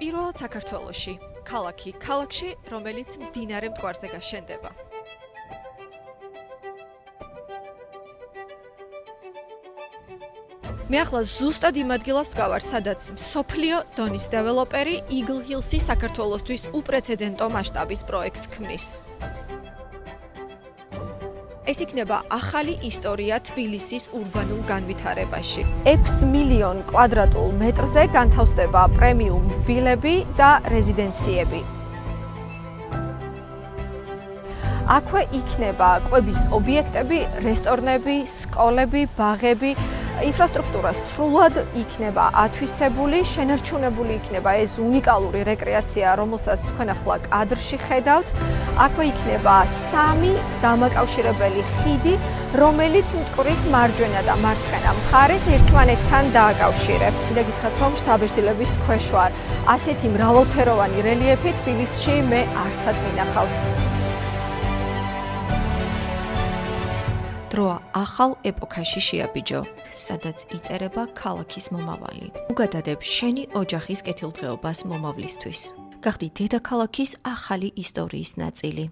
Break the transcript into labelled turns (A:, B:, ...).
A: პირველად საქართველოში, ქალაქში, რომელიც მდინარე მტკვარზე გაშენდება. მე ახლა ზუსტად იმ ადგილას ვდგავარ, სადაც მსოფლიო დონის დეველოპერი Eagle Hills-ი საქართველოსთვის უპრეცედენტო მასშტაბის პროექტს ქმნის. ეს იქნება ახალი ისტორია თბილისის ურბანულ განვითარებაში. 6 მილიონ კვადრატულ მეტრზე განთავსდება პრემიუმ ვილები და რეზიდენციები. აქვე იქნება კვების ობიექტები, რესტორნები, სკოლები, ბაღები. ინფრასტრუქტურა სრულად იქნება ათვისებული, შენარჩუნებული იქნება ეს უნიკალური რეკრეაცია, რომელსაც თქვენ ახლა კადრში ხედავთ. აქვე იქნება 3 დამაკავშირებელი ხიდი, რომელიც მტკვრის მარჯვენა და მარცხენა მხარეს ერთმანეთთან დააკავშირებს. მინდა გითხრათ, რომ შთაბეჭდილების ქვეშ ვარ. ასეთი მრავალფეროვანი რელიეფი თბილისში მე არსად მინახავს. დროა ახალ ეპოქაში შეაბიჯო, სადაც იწერება ქალაქის მომავალი. უგადადებ შენი ოჯახის კეთილდღეობას მომავლისთვის. გახდი დედაქალაქის ახალი ისტორიის ნაწილი.